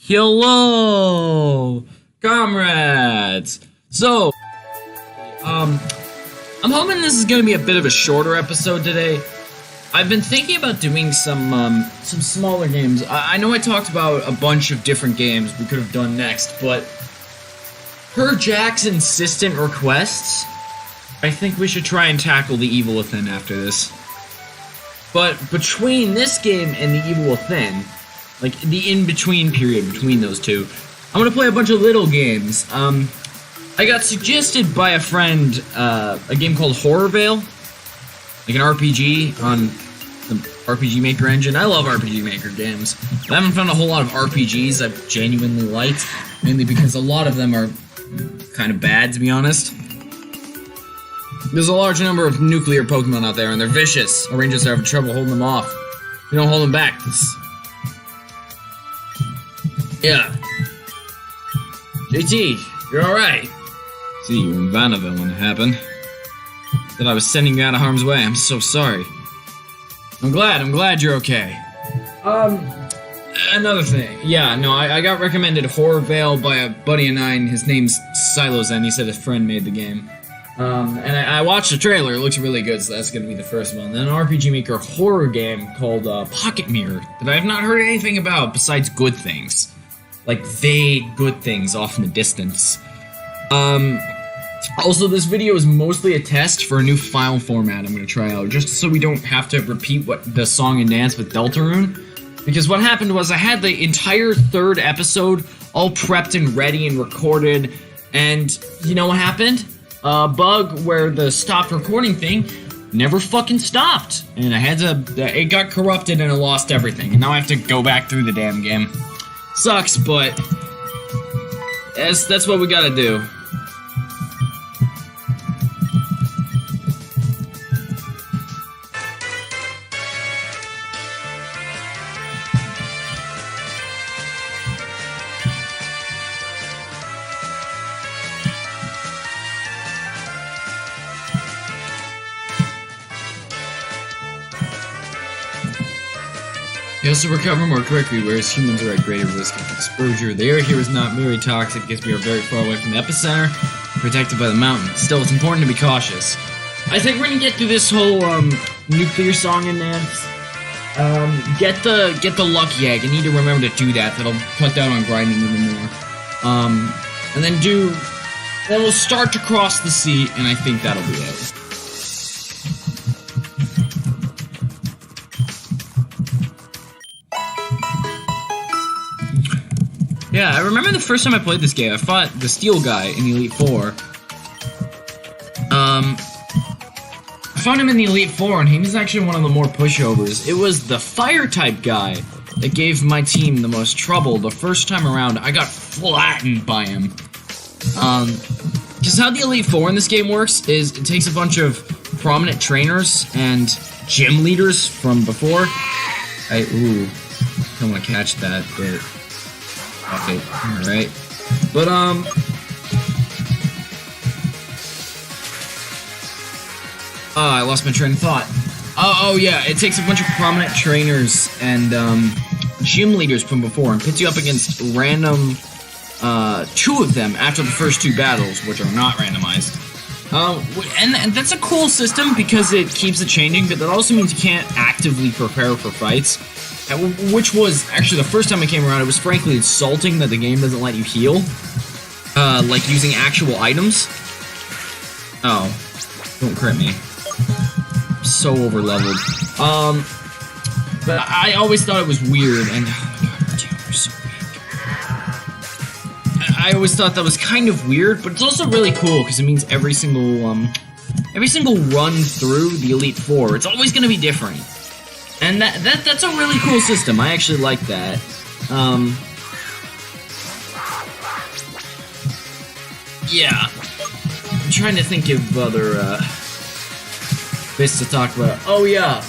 Hello, comrades. So, I'm hoping this is gonna be a bit of a shorter episode today. I've been thinking about doing some smaller games. I know I talked about a bunch of different games we could have done next, but per Jack's insistent requests, I think we should try and tackle the Evil Within after this. But between this game and the Evil Within, like the in-between period between those two, I'm gonna play a bunch of little games. I got suggested by a friend a game called Horror Veil, like an RPG on the RPG Maker engine. I love RPG Maker games. I haven't found a whole lot of RPGs I've genuinely liked, mainly because a lot of them are kind of bad, to be honest. There's a large number of nuclear Pokemon out there, and they're vicious. Our rangers are having trouble holding them off. You don't hold them back. Yeah. JT, you're alright. See you in Vanderbilt when it happened. That I was sending you out of harm's way. I'm so sorry. I'm glad you're okay. Another thing. Yeah, no, I got recommended Horror Veil by a buddy of mine. His name's Silozen. He said his friend made the game. And I watched the trailer. It looks really good, so that's gonna be the first one. Then an RPG Maker horror game called Pocket Mirror that I have not heard anything about besides good things. Like vague good things off in the distance. Also, this video is mostly a test for a new file format I'm gonna try out, just so we don't have to repeat what the song and dance with Delartune. Because what happened was I had the entire third episode all prepped and ready and recorded, and you know what happened? A bug where the stopped recording thing never fucking stopped, and I had to, it got corrupted and I lost everything, and now I have to go back through the damn game. Sucks, but that's what we gotta do. They also recover more quickly, whereas humans are at greater risk of exposure. The air here is not merely toxic because we are very far away from the epicenter, protected by the mountain. Still, it's important to be cautious. I think we're gonna get through this whole nuclear song and dance. Get the lucky egg. I need to remember to do that. That'll cut down on grinding even more. And then we'll start to cross the sea, and I think that'll be it. Yeah, I remember the first time I played this game, I fought the steel guy in the Elite Four. I found him in the Elite Four, and he was actually one of the more pushovers. It was the fire-type guy that gave my team the most trouble. The first time around, I got flattened by him. Because how the Elite Four in this game works is it takes a bunch of prominent trainers and gym leaders from before. I don't want to catch that, but... Okay, alright. But, I lost my train of thought. Oh, yeah, it takes a bunch of prominent trainers and, gym leaders from before and pits you up against random, two of them after the first two battles, which are not randomized. And that's a cool system because it keeps it changing, but that also means you can't actively prepare for fights. Which was, actually, the first time I came around, it was frankly insulting that the game doesn't let you heal. Like using actual items. Oh. Don't crit me. I'm so over-leveled. But I always thought it was weird, and... Oh my god, dude, you're so weak. I always thought that was kind of weird, but it's also really cool, because it means every single run through the Elite Four, it's always gonna be different. And that's a really cool system. I actually like that. Yeah. I'm trying to think of other, bits to talk about. Oh, yeah.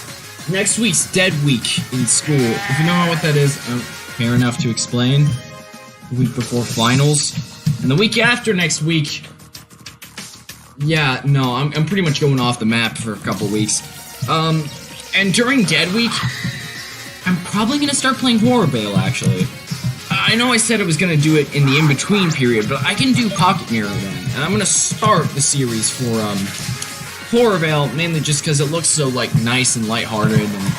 Next week's Dead Week in school. If you don't know what that is, fair enough to explain. The week before finals. And the week after next week... Yeah, no, I'm pretty much going off the map for a couple weeks. And during Dead Week, I'm probably gonna start playing Horror Veil, actually. I know I said I was gonna do it in the in-between period, but I can do Pocket Mirror then. And I'm gonna start the series for Horror Veil, mainly just because it looks so like nice and lighthearted and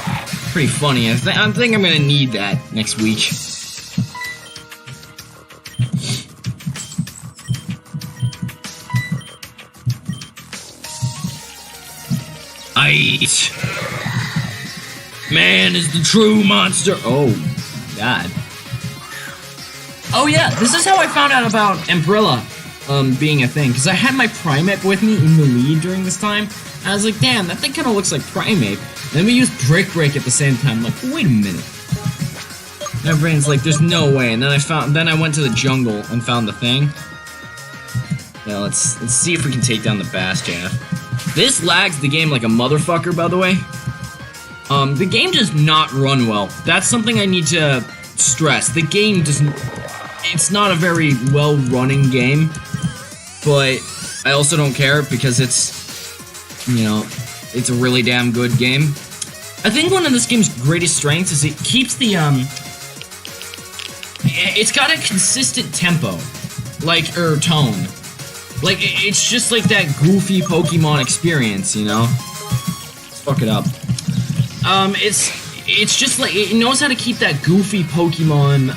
pretty funny. I think I'm gonna need that next week. Ice. Man is the true monster. Oh, God. Oh yeah, this is how I found out about Umbrella being a thing, because I had my Primate with me in the lead during this time. And I was like, damn, that thing kind of looks like Primate. And then we used Brick Break at the same time. I'm like, wait a minute. My brain's like, there's no way. And then I went to the jungle and found the thing. Yeah, let's see if we can take down the Bastion. This lags the game like a motherfucker, by the way. The game does not run well. That's something I need to stress. The game doesn't... It's not a very well-running game, but I also don't care because it's, you know, it's a really damn good game. I think one of this game's greatest strengths is it keeps the, it's got a consistent tempo, like, or tone. Like, it's just like that goofy Pokemon experience, you know? Let's fuck it up. It's just like, it knows how to keep that goofy Pokemon,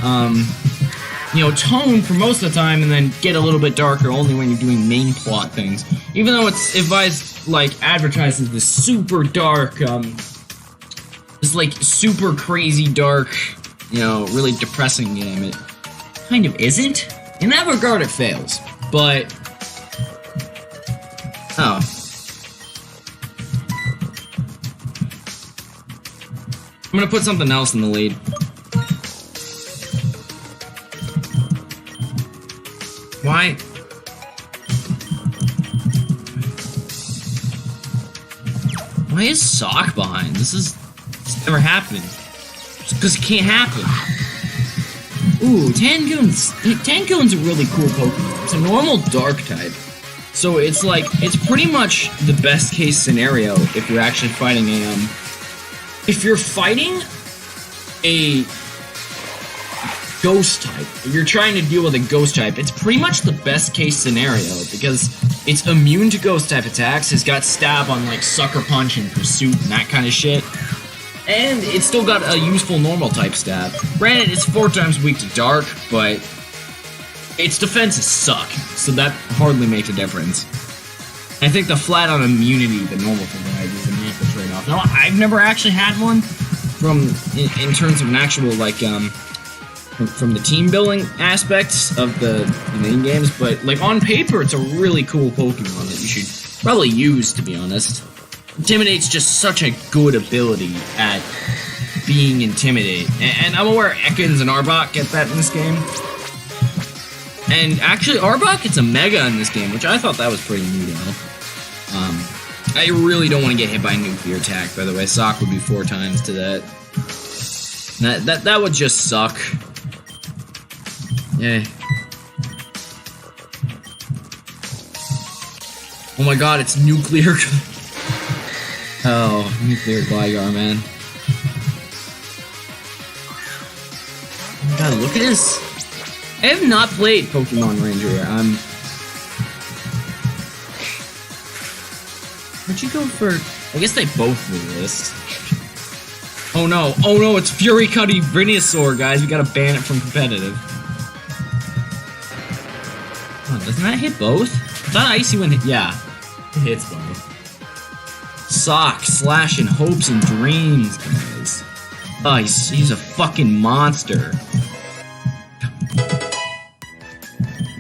you know, tone for most of the time, and then get a little bit darker only when you're doing main plot things. Even though it's like, advertises this super dark, this, like, super crazy dark, you know, really depressing game, it kind of isn't. In that regard, it fails. But... Oh. I'm gonna put something else in the lead. Why? Why is Sock behind? This never happened. Just because it can't happen. Ooh, Tangoon's a really cool Pokemon. It's a normal dark type. So it's like, it's pretty much the best case scenario if you're actually fighting a, if you're fighting a ghost type, if you're trying to deal with a ghost type, it's pretty much the best case scenario because it's immune to ghost type attacks, it's got stab on like Sucker Punch and Pursuit and that kind of shit, and it's still got a useful normal type stab. Granted, it's 4 times weak to dark, but its defenses suck, so that hardly makes a difference. I think the flat on immunity, the normal provides, is a massive trade-off. Now, I've never actually had one in terms of an actual, like, from the team building aspects of the main games, but, like, on paper, it's a really cool Pokemon that you should probably use, to be honest. Intimidate's just such a good ability at being Intimidate. And I'm aware Ekans and Arbok get that in this game. And actually, Arbok gets a Mega in this game, which I thought that was pretty new, though. I really don't want to get hit by a nuclear attack, by the way. Sock would be 4 times to that. That would just suck. Yeah. Oh my god, it's nuclear. Oh, nuclear Gligar, man. Oh my god, look at this. I have not played Pokemon Ranger. Where'd you go for? I guess they both knew this. Oh no, it's Fury Cuddy Venusaur, guys. We gotta ban it from competitive. Oh, doesn't that hit both? I thought Icy Wind hit. Yeah, it hits both. Sock, slashing hopes and dreams, guys. Oh, he's a fucking monster.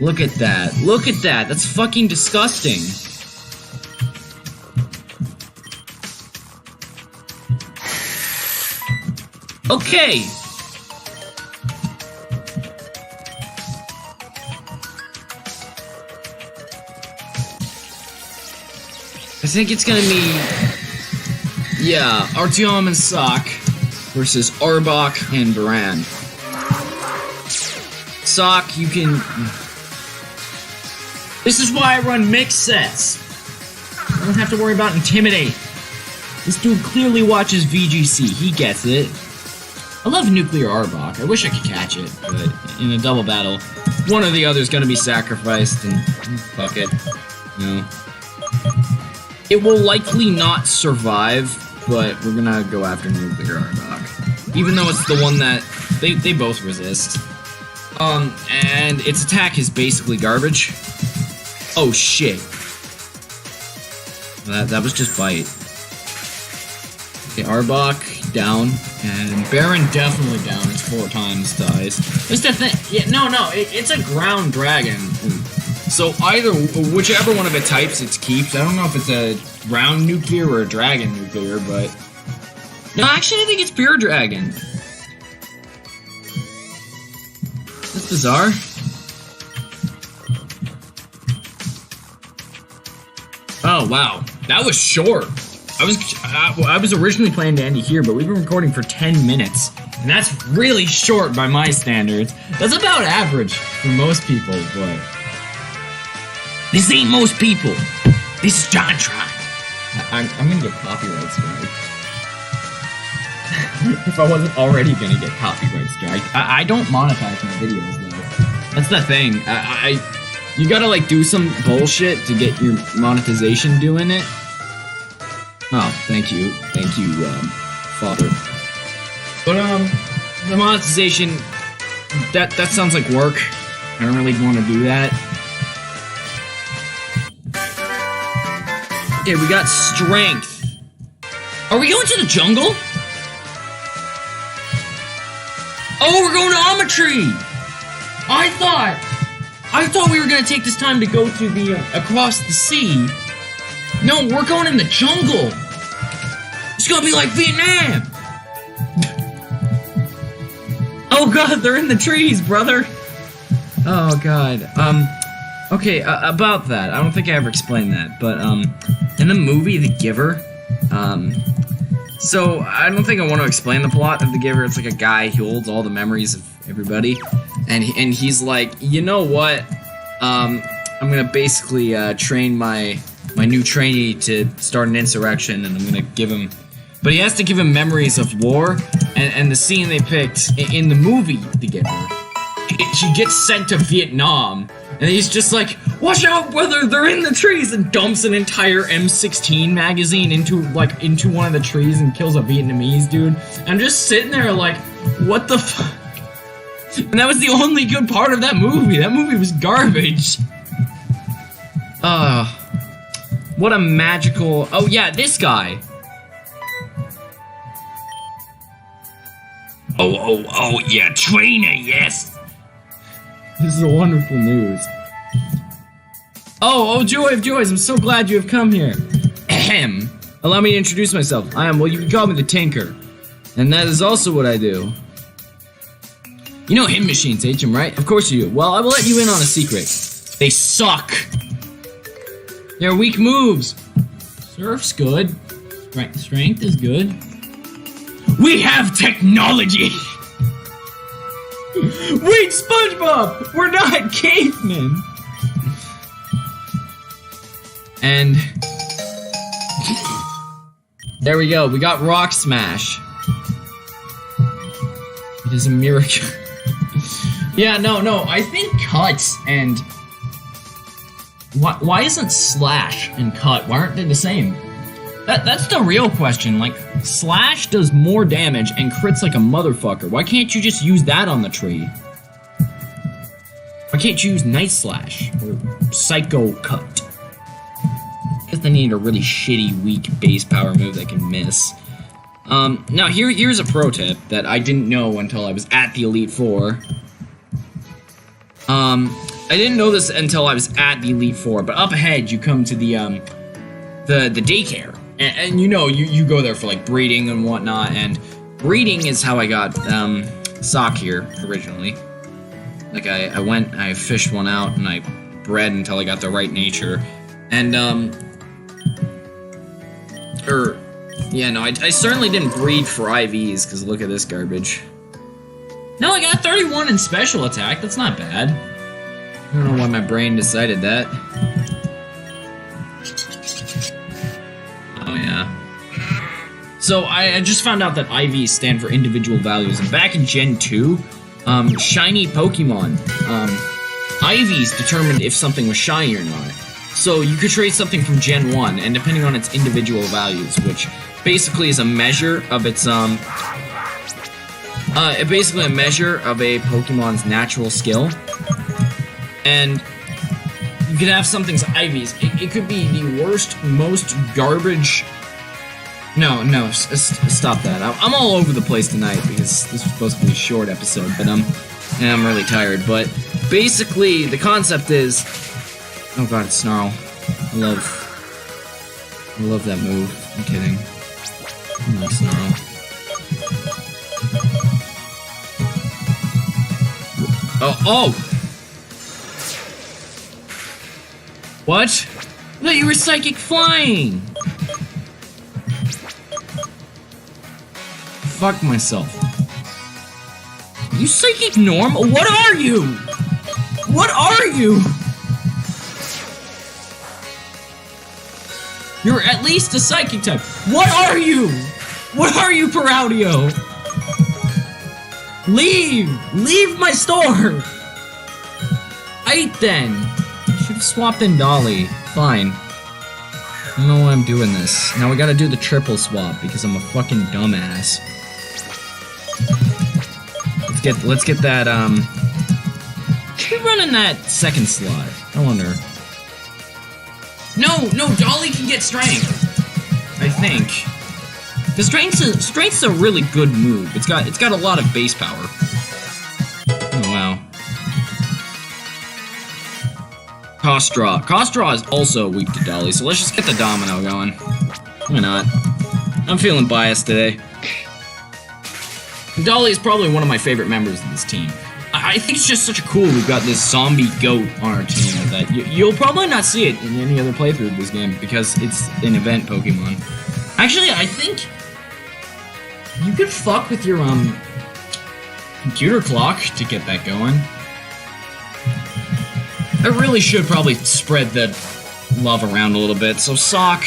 Look at that. Look at that. That's fucking disgusting. Okay. I think it's gonna be... Yeah, Artyom and Sock versus Arbok and Baran. Sock, you can... This is why I run mixed sets. I don't have to worry about Intimidate. This dude clearly watches VGC. He gets it. I love nuclear Arbok. I wish I could catch it, but in a double battle, one or the other is gonna be sacrificed, and fuck it. You know. It will likely not survive, but we're gonna go after nuclear Arbok. Even though it's the one that they both resist. And its attack is basically garbage. Oh shit. That was just bite. Okay, Arbok down, and Baron definitely down. It's 4 times to ice. It's the thing. Yeah, no, it's a ground dragon. So either, whichever one of it types, it keeps. I don't know if it's a ground nuclear or a dragon nuclear, but no, actually, I think it's pure dragon. That's bizarre. Oh wow, that was short. I was originally planning to end it here, but we've been recording for 10 minutes, and that's really short by my standards. That's about average for most people, but this ain't most people. This is JonTron. I'm gonna get copyright strike. If I wasn't already gonna get copyright strike. I don't monetize my videos though. That's the thing. You gotta like do some bullshit to get your monetization doing it. Oh, thank you, Father. But the monetization, that sounds like work. I don't really want to do that. Okay, we got strength. Are we going to the jungle? Oh, we're going to Amatri! I thought we were gonna take this time to go to the, across the sea. No, we're going in the jungle! It's gonna be like Vietnam! Oh god, they're in the trees, brother! Oh god, okay, about that, I don't think I ever explained that, but, in the movie The Giver, so I don't think I want to explain the plot of The Giver. It's like a guy who holds all the memories of everybody, and he's like, you know what, I'm gonna basically, train my new trainee to start an insurrection, and I'm gonna give him, but he has to give him memories of war, and the scene they picked in the movie The Giver, he gets sent to Vietnam, and he's just like, watch out, brother, they're in the trees, and dumps an entire M16 magazine into one of the trees and kills a Vietnamese dude. I'm just sitting there like, what the fuck? And that was the only good part of that movie. That movie was garbage. What a magical... Oh yeah, this guy. Oh yeah, trainer, yes. This is a wonderful news. Oh, joy of joys, I'm so glad you have come here. Ahem. Allow me to introduce myself. Well, you can call me the Tinker. And that is also what I do. You know hymn machines, HM, right? Of course you do. Well, I will let you in on a secret. They suck. They're weak moves. Surf's good. Strength is good. We have technology! Wait, SpongeBob! We're not cavemen! And... there we go, we got Rock Smash. It is a miracle. Yeah, no, I think Cut and... Why isn't Slash and Cut? Why aren't they the same? That's the real question. Like, Slash does more damage and crits like a motherfucker. Why can't you just use that on the tree? Why can't you use Night Slash or Psycho Cut? I guess they need a really shitty, weak base power move that can miss. Now here's a pro tip that I didn't know until I was at the Elite Four. I didn't know this until I was at the Elite Four, but up ahead you come to the daycare. And you know, you go there for like breeding and whatnot, and breeding is how I got Sock here originally. Like I fished one out and I bred until I got the right nature. And I certainly didn't breed for IVs, because look at this garbage. No, I got 31 in special attack, that's not bad. I don't know why my brain decided that. So I just found out that IVs stand for individual values, and back in Gen 2, shiny Pokemon, IVs determined if something was shiny or not. So you could trade something from Gen 1, and depending on its individual values, which basically is a measure of its, basically a measure of a Pokemon's natural skill. And you could have something's IVs. It could be the worst, most garbage... No, stop that. I'm all over the place tonight because this was supposed to be a short episode, but I'm really tired. But basically, the concept is... Oh god, it's Snarl. I love that move. I'm kidding. I love Snarl. Oh! What? I thought you were psychic flying! Fuck myself. You psychic norm? What are you? What are you? You're at least a psychic type. What are you? What are you, Paraudio? Leave! Leave my store! Aight then! I should have swapped in Dolly. Fine. I don't know why I'm doing this. Now we gotta do the triple swap because I'm a fucking dumbass. Let's get that, should we run in that second slot? I wonder. No, Dolly can get strength. I think. Because strength's a really good move. It's got a lot of base power. Oh wow. Kostra is also weak to Dolly, so let's just get the domino going. Why not? I'm feeling biased today. Dolly is probably one of my favorite members of this team. I think it's just such a cool we've got this zombie goat on our team that you'll probably not see it in any other playthrough of this game because it's an event Pokemon. Actually, I think you could fuck with your computer clock to get that going. I really should probably spread the love around a little bit. So Sock,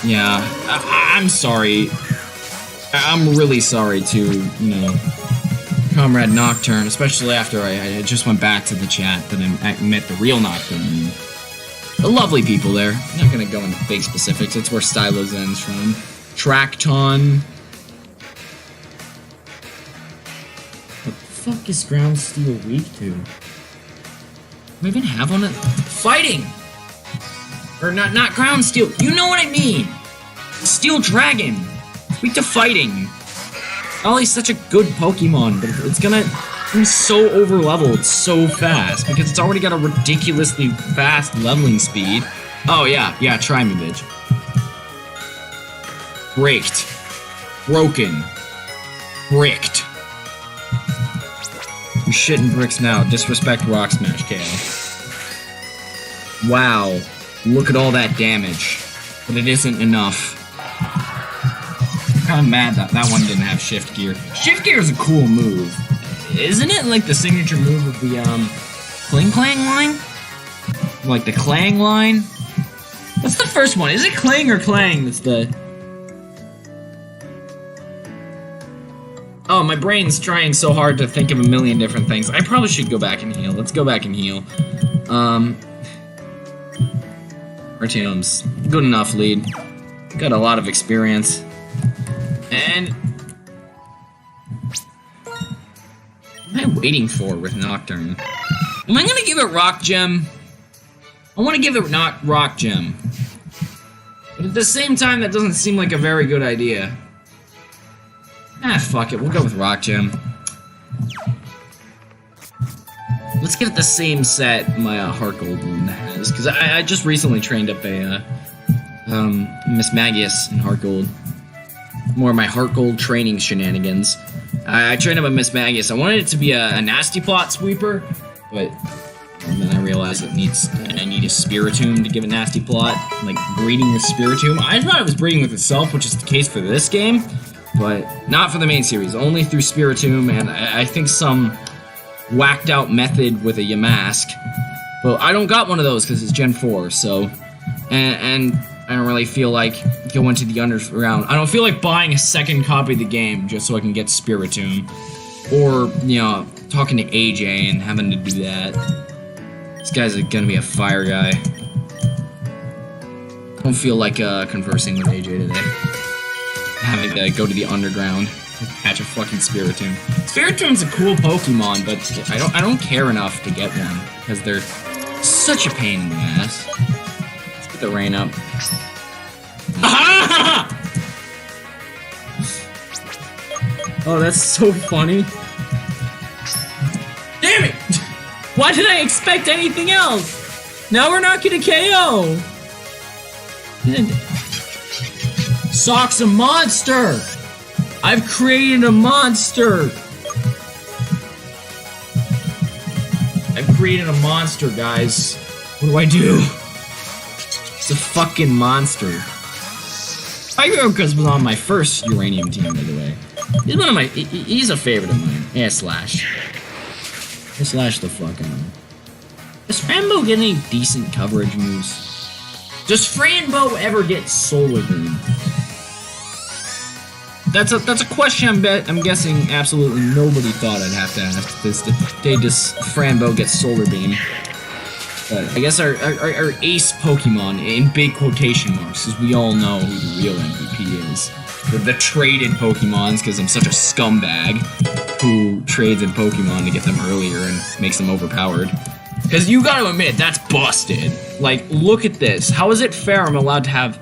yeah, I'm sorry. I'm really sorry to, you know, Comrade Nocturne, especially after I just went back to the chat that I met the real Nocturne. The lovely people there. I'm not gonna go into big specifics. It's where Stylo Zen's from. Tracton. What the fuck is Ground Steel weak to? Do I even have one? Fighting! Or not Ground Steel. You know what I mean! Steel Dragon! Weak to fighting. Dolly's such a good Pokemon, but it's gonna be so over-leveled so fast because it's already got a ridiculously fast leveling speed. Oh yeah, try me, bitch. Braked. Broken. Bricked. You shitting bricks now. Disrespect Rock Smash KO. Wow. Look at all that damage. But it isn't enough. I'm kind of mad that that one didn't have Shift Gear. Shift Gear is a cool move. Isn't it like the signature move of the, Kling Clang line? Like the Clang line? What's the first one? Is it Clang or Clang that's the... Oh, my brain's trying so hard to think of a million different things. I probably should go back and heal. Let's go back and heal. Artium's good enough lead. Got a lot of experience. And... what am I waiting for with Nocturne? Am I gonna give it Rock Gem? I want to give it not Rock Gem. But at the same time, that doesn't seem like a very good idea. Ah, fuck it. We'll go with Rock Gem. Let's get the same set my Heart Gold one has, because I just recently trained up a Miss Magius in Heart Gold. More of my Heart Gold training shenanigans. I trained up a Miss Magius. I wanted it to be a Nasty Plot sweeper, but then I realized I need a Spiritomb to give a Nasty Plot, like breeding with Spiritomb. I thought it was breeding with itself, which is the case for this game, but not for the main series. Only through Spiritomb, and I think some whacked out method with a Yamask. But I don't got one of those because it's Gen 4, so... And I don't really feel like going to the underground. I don't feel like buying a second copy of the game just so I can get Spiritomb. Or, you know, talking to AJ and having to do that. This guy's gonna be a fire guy. I don't feel like conversing with AJ today. Having to go to the underground and catch a fucking Spiritomb. Spiritomb's a cool Pokemon, but I don't care enough to get one because they're such a pain in the ass. Let's get the rain up. Oh, that's so funny. Damn it! Why did I expect anything else? Now we're not gonna KO. Sock's a monster! I've created a monster! I've created a monster, guys. What do? It's a fucking monster. Pyrokas was on my first Uranium team, by the way. He's one of my... He's a favorite of mine. Yeah, Slash. I slash the fuck out of him. Does Franbo get any decent coverage moves? Does Franbo ever get Solar Beam? That's a question I'm guessing absolutely nobody thought I'd have to ask this day. Does Franbo get Solar Beam? But I guess our ace Pokemon, in big quotation marks, because we all know who the real MVP is. The traded Pokemons, because I'm such a scumbag who trades in Pokemon to get them earlier and makes them overpowered. Because you gotta admit, that's busted. Like, look at this. How is it fair I'm allowed to have...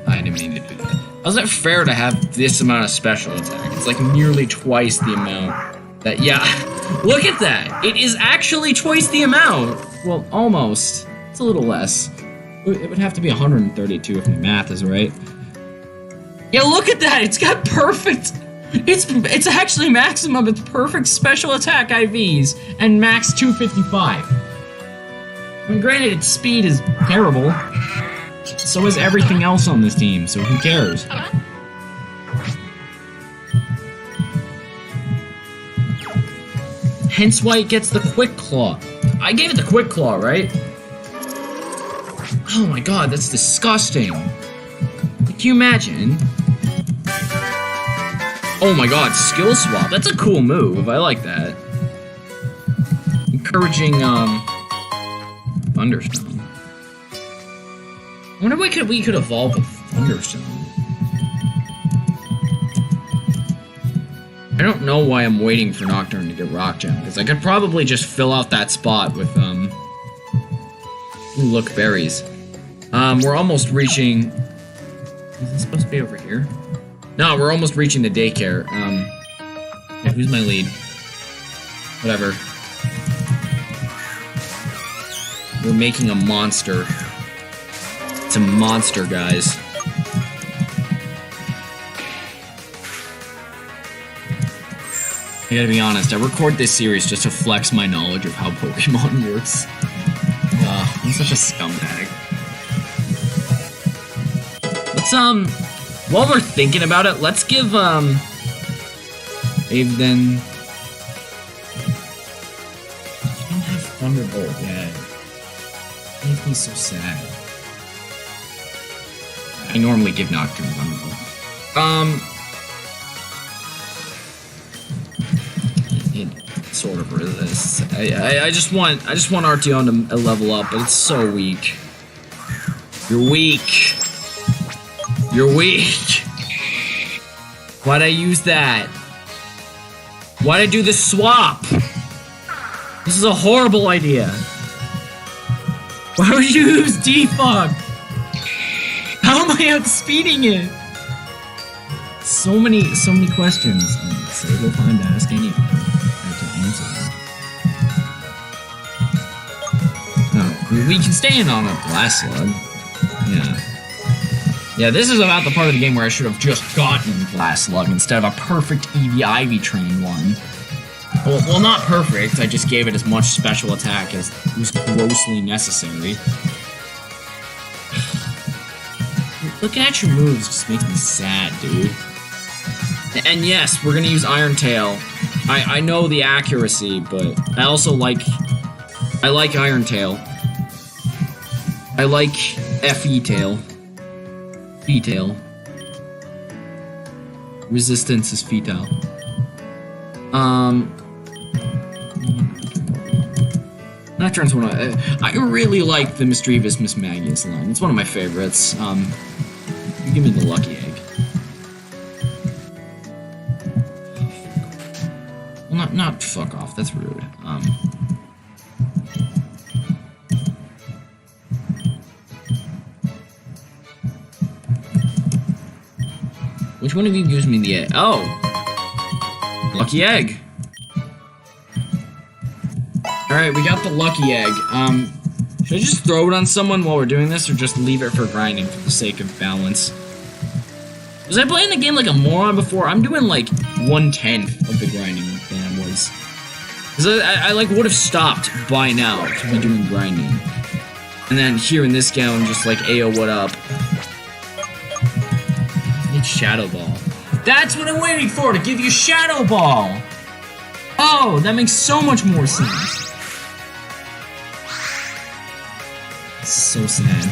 I didn't mean to do that. How is it fair to have this amount of special attack? It's like nearly twice the amount that... Yeah, look at that. It is actually twice the amount. Well, almost. It's a little less. It would have to be 132 if my math is right. Yeah, look at that. It's got perfect... It's actually maximum. It's perfect special attack IVs and max 255. I mean, granted, its speed is terrible. So is everything else on this team, so who cares? Hence why it gets the Quick Claw. I gave it the Quick Claw, right? Oh my god, that's disgusting. Can you imagine? Oh my god, Skill Swap. That's a cool move. I like that. Encouraging, Thunderstone. I wonder if we could evolve with Thunderstone. I don't know why I'm waiting for Nocturne to get Rock Gem, because I could probably just fill out that spot with, Ooh, look, berries. We're almost reaching... Is this supposed to be over here? No, we're almost reaching the daycare. Yeah, who's my lead? Whatever. We're making a monster. It's a monster, guys. I gotta be honest, I record this series just to flex my knowledge of how Pokemon works. I'm such a scumbag. Let's, while we're thinking about it, let's give, Avden... I don't have Thunderbolt yet. It makes me so sad. I normally give Nocturne Thunderbolt. It sort of resists. I just want Arteon to level up, but it's so weak. You're weak. You're weak. Why'd I use that? Why'd I do this swap? This is a horrible idea. Why would you use Defog? How am I outspeeding it? So many questions. Sable time to ask anything. Or to answer them. No, we can stay in on a Blast Slug. Yeah. Yeah, this is about the part of the game where I should have just gotten Blast Slug instead of a perfect Eevee Ivy trained one. Well, not perfect. I just gave it as much special attack as was grossly necessary. Looking at your moves just makes me sad, dude. And yes, we're gonna use Iron Tail. I know the accuracy, but I also like Iron Tail. I like FE Tail. Fetal. Resistance is fetal. Nocturne's one of I really like the Mischievous Miss Magius line. It's one of my favorites. Give me the lucky egg. Well, not fuck off. That's rude. Which one of you gives me the egg? Oh! Lucky egg! Alright, we got the lucky egg. Should I just throw it on someone while we're doing this, or just leave it for grinding for the sake of balance? Was I playing the game like a moron before? I'm doing like 1/10 of the grinding than I was. Because I like would have stopped by now to be doing grinding. And then here in this game, I'm just like, ayo, what up? It's Shadow Ball. That's what I'm waiting for, to give you Shadow Ball! Oh, that makes so much more sense. So sad.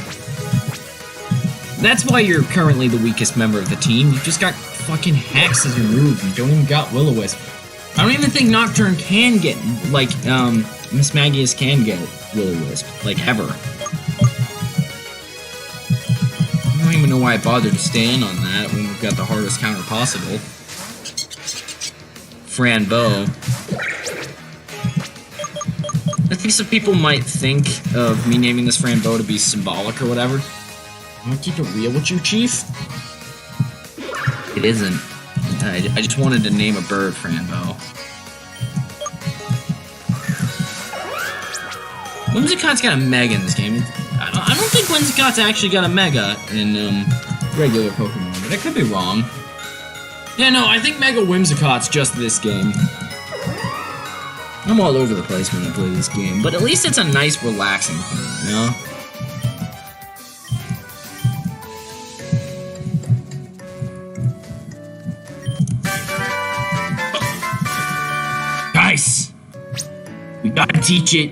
That's why you're currently the weakest member of the team. You just got fucking Hex as your move. You don't even got Will-O-Wisp. I don't even think Nocturne can get, like, Miss Magius can get Will-O-Wisp. Like, ever. I don't even know why I bothered to stand on that when we've got the hardest counter possible. Franbo. I think some people might think of me naming this Franbo to be symbolic or whatever. I'm gonna keep it real with you, Chief. It isn't. I just wanted to name a bird Franbo. Whimsicott's got a Mega in this game. I don't think Whimsicott's actually got a Mega in regular Pokemon, but I could be wrong. Yeah, no, I think Mega Whimsicott's just this game. I'm all over the place when I play this game, but at least it's a nice, relaxing thing, you know? Guys! We gotta teach it.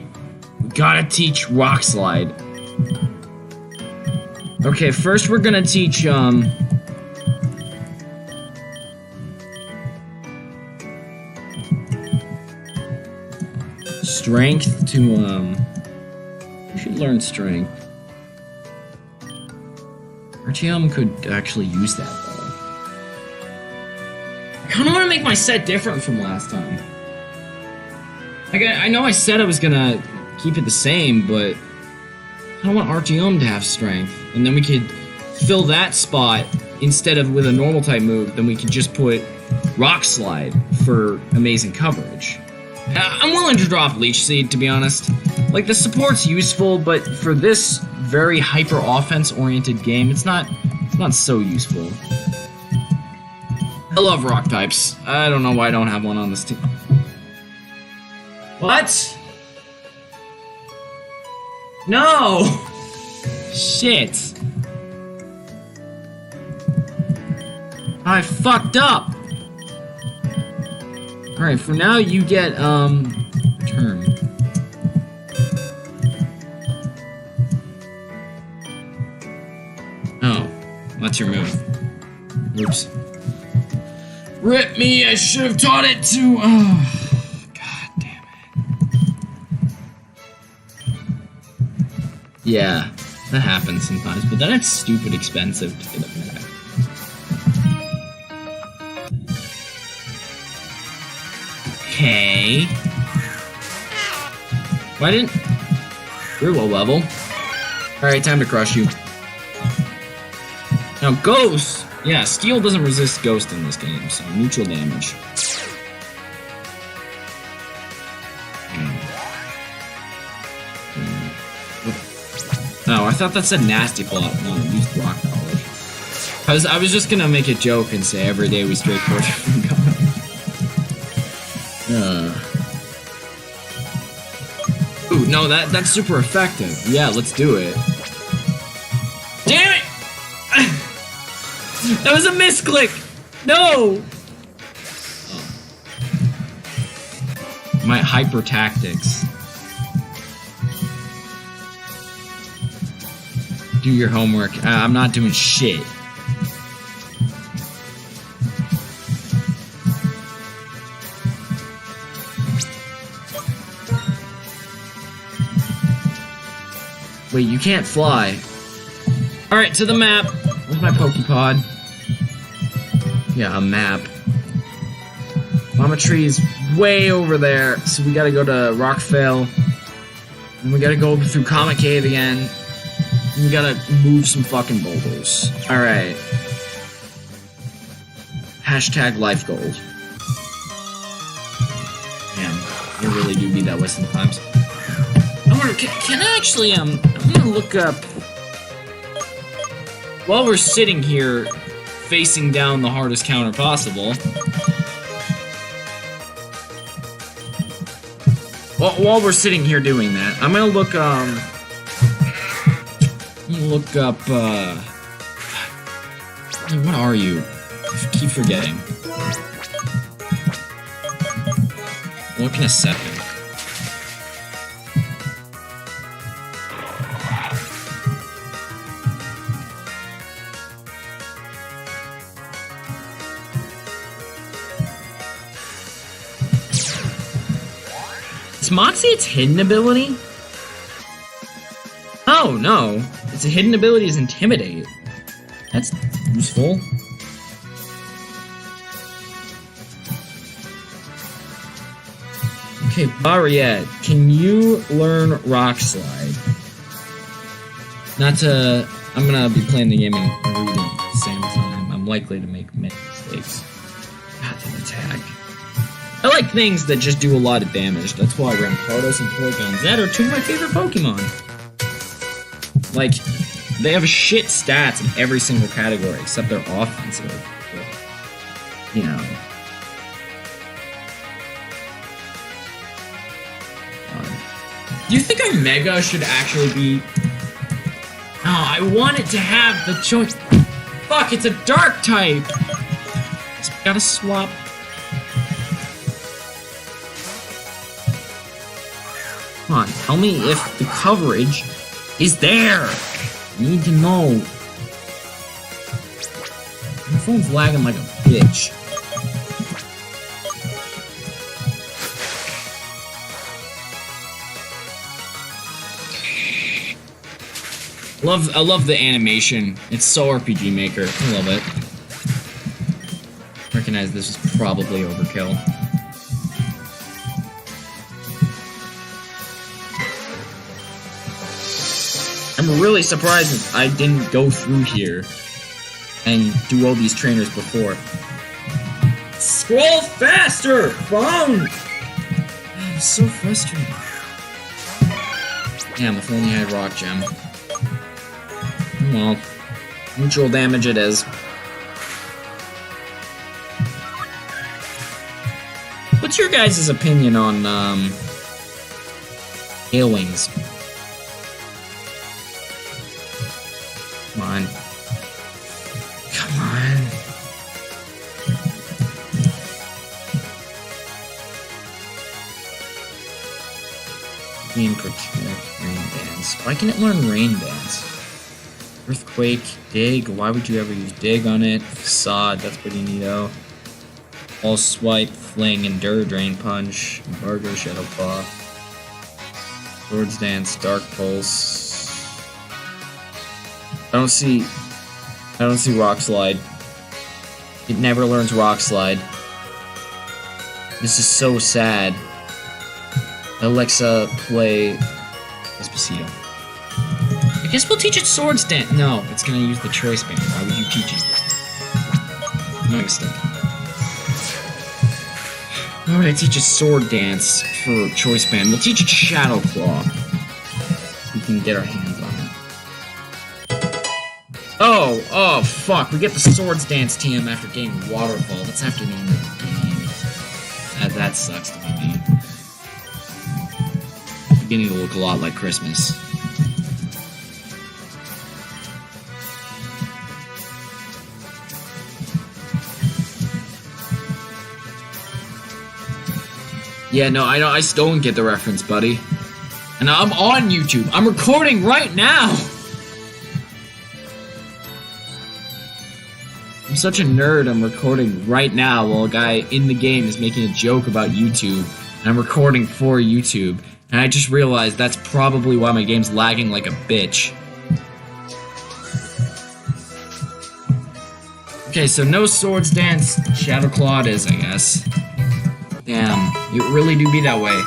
We gotta teach Rock Slide. Okay, first we're gonna teach, Strength to, you should learn Strength. Uranium could actually use that, though. I kinda wanna make my set different from last time. Like, I know I said I was gonna keep it the same, but I don't want Artium to have Strength. And then we could fill that spot instead of with a normal type move, then we could just put Rock Slide for amazing coverage. I'm willing to drop Leech Seed, to be honest. Like, the support's useful, but for this very hyper-offense-oriented game, it's not so useful. I love rock types. I don't know why I don't have one on this team. What? No! Shit. I fucked up. Alright, for now you get, turn. Oh, that's your move. Oops. Rip me, I should have taught it to, god damn it. Yeah, that happens sometimes, but then it's stupid expensive to get it back. Okay. Why didn't... You're low level. Alright, time to crush you. Now, Ghost! Yeah, Steel doesn't resist Ghost in this game, so neutral damage. Oh, I thought that said Nasty Plot. No, it used Rock Knowledge. I was just gonna make a joke and say every day we stray closer from God. Ooh, no, that's super effective. Yeah, let's do it. Damn it! That was a misclick! No! Oh. My hyper tactics. Do your homework. I'm not doing shit. Wait, you can't fly. Alright, to the map. Where's my Pokepod? Yeah, a map. Mama Tree is way over there, so we gotta go to Rockvale. And we gotta go through Comet Cave again. And we gotta move some fucking boulders. Alright. Hashtag life gold. Damn, you really do be that way sometimes. I wonder, can I actually, I'm gonna look up... While we're sitting here, facing down the hardest counter possible... While we're sitting here doing that, I'm gonna look, what are you? I keep forgetting. Look in a second. Is Moxie its hidden ability? Oh, no. Its hidden ability is Intimidate. That's useful. Okay, Barriette, can you learn Rock Slide? Not to... I'm gonna be playing the game and reading at the same time. I'm likely to make many mistakes. Path of attack. I like things that just do a lot of damage. That's why Rampardos and Porygon-Z are two of my favorite Pokemon. Like, they have shit stats in every single category except their offensive. You know. Do you think our Mega should actually be... No, I want it to have the choice... Fuck, it's a Dark type! So we gotta swap... Come on, tell me if the coverage is there! I need to know. My phone's lagging like a bitch. I love the animation. It's so RPG Maker. I love it. Recognize this is probably overkill. I'm really surprised that I didn't go through here and do all these trainers before. Scroll faster, phone! I'm so frustrated. Damn, if only I had Rock Gem. Well, neutral damage it is. What's your guys' opinion on, Ailwings? Come on. Come on. Game Protect, Rain Dance. Why can it learn Rain Dance? Earthquake, Dig. Why would you ever use Dig on it? Facade, that's pretty neato. All Swipe, Fling, Endure, Drain Punch, Embargo, Shadow Claw. Swords Dance, Dark Pulse. I don't see Rock Slide. It never learns Rock Slide. This is so sad. Alexa, play Despacito. I guess we'll teach it Swords Dance. No, it's gonna use the Choice Band. Why would you teach it this? My mistake. Why would I teach it Sword Dance for Choice Band? We'll teach it Shadow Claw. We can get our hands on it. Oh, fuck. We get the Swords Dance TM after getting Waterfall. That's after the end of the game. That sucks to me. It's beginning to look a lot like Christmas. Yeah, no, I still don't get the reference, buddy. And I'm on YouTube. I'm recording right now! I'm such a nerd, I'm recording right now while a guy in the game is making a joke about YouTube. And I'm recording for YouTube. And I just realized that's probably why my game's lagging like a bitch. Okay, so no Swords Dance. Shadowclawed is, I guess. Damn, you really do be that way.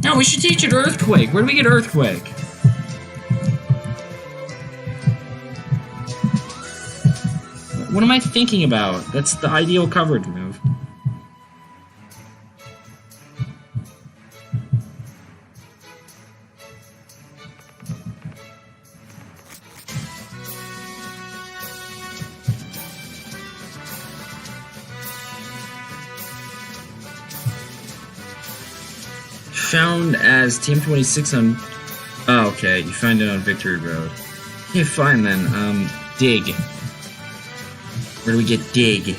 No, we should teach it Earthquake. Where do we get Earthquake? What am I thinking about? That's the ideal coverage move. Found as Team26 on... Oh, okay, you find it on Victory Road. Okay, fine then, dig. Where do we get dig?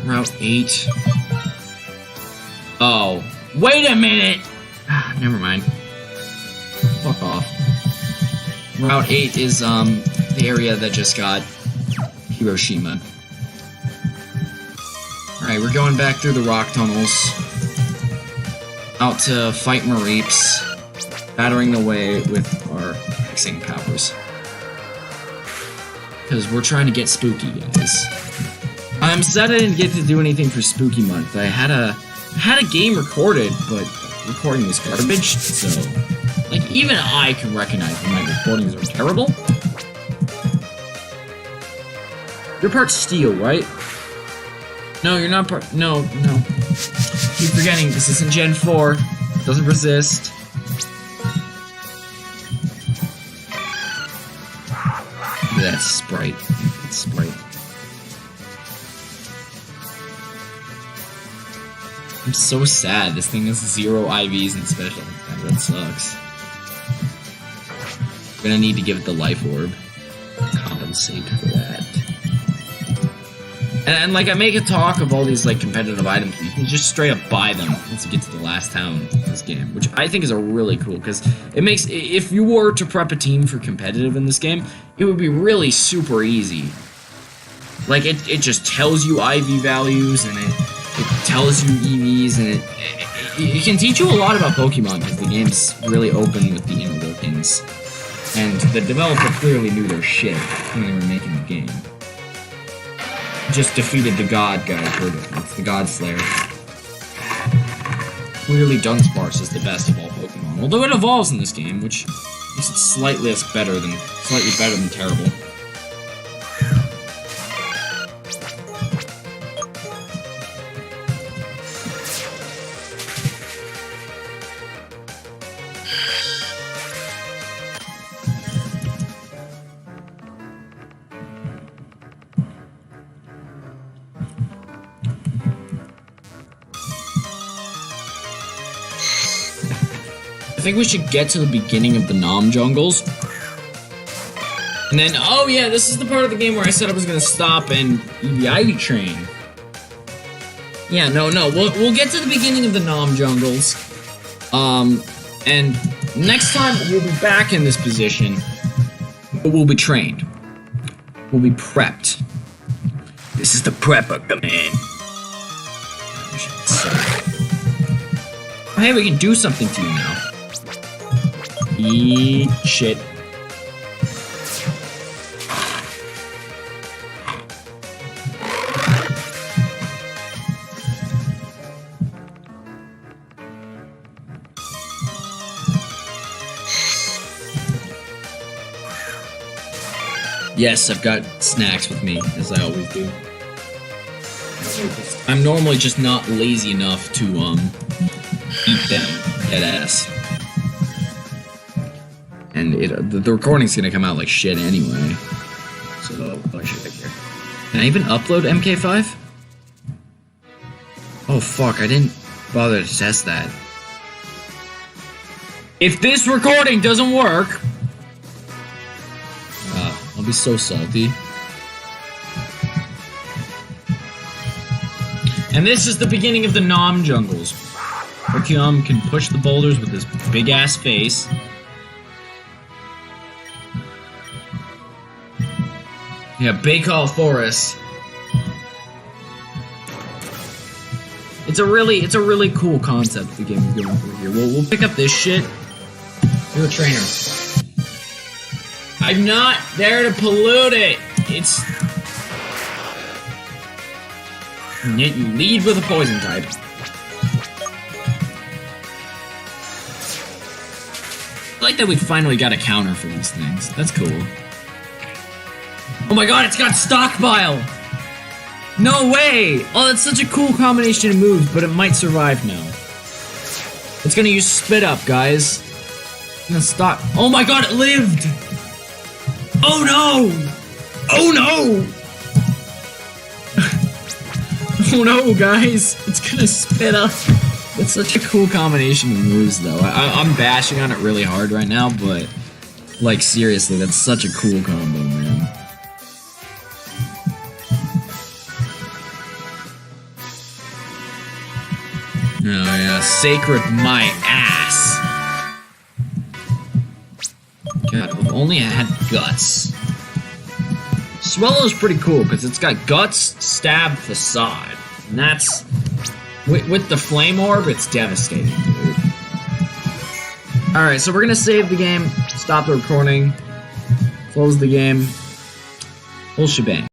Route 8. Oh, wait a minute! Never mind. Fuck off. Route 8 is, the area that just got Hiroshima. Alright, we're going back through the rock tunnels. Out to fight Mareeps. Battering away with our hexing powers. Because we're trying to get spooky, guys. I'm sad I didn't get to do anything for Spooky Month. I had a game recorded, but recording was garbage, so... Like, even I can recognize when my recordings are terrible. You're part steel, right? No, you're not part... No. Keep forgetting, this isn't Gen 4. Doesn't resist. That's Sprite. It's Sprite. I'm so sad. This thing has 0 IVs and special. That sucks. I'm gonna need to give it the life orb. Compensate for that. And like, I make a talk of all these, like, competitive items. You can just straight up buy them once you get to the last town in this game, which I think is a really cool, because it makes, if you were to prep a team for competitive in this game, it would be really super easy. Like, it just tells you IV values, and it tells you EVs, and it can teach you a lot about Pokemon, because the game's really open with the inner workings. And the developer clearly knew their shit when they were making the game. Just defeated the god guy, it's the God Slayer. Clearly Dunsparce is the best of all Pokemon, although it evolves in this game, which makes it slightly better than terrible. I think we should get to the beginning of the Nom jungles. And then, oh yeah, this is the part of the game where I said I was gonna stop and the Ivy train. Yeah, no, we'll get to the beginning of the Nom jungles. And next time we'll be back in this position, but we'll be trained. We'll be prepped. This is the prepper command. Hey, we can do something to you now. Eat shit. Yes, I've got snacks with me, as I always do. I'm normally just not lazy enough to, eat them, deadass. And the recording's gonna come out like shit anyway. So, I should take care. Can I even upload MK5? Oh fuck, I didn't bother to test that. If this recording doesn't work... I'll be so salty. And this is the beginning of the Nom jungles. Urkium can push the boulders with his big-ass face. Yeah, Baikal Forest. It's a really cool concept the game is going for here. We'll pick up this shit. You're a trainer. I'm not there to pollute it. It's you lead with a poison type. I like that we finally got a counter for these things. That's cool. Oh my god, it's got stockpile! No way! Oh, that's such a cool combination of moves, but it might survive now. It's gonna use spit up, guys. It's gonna stop. Oh my god, it lived! Oh no! Oh no! Oh no, guys! It's gonna spit up. That's such a cool combination of moves, though. I'm bashing on it really hard right now, but like seriously, that's such a cool combo, man. Oh yeah, sacred my ass. God, if only I had guts. Swallow's pretty cool because it's got guts, stab, facade, and that's with the flame orb. It's devastating, dude. All right, so we're gonna save the game, stop the recording, close the game, whole shebang.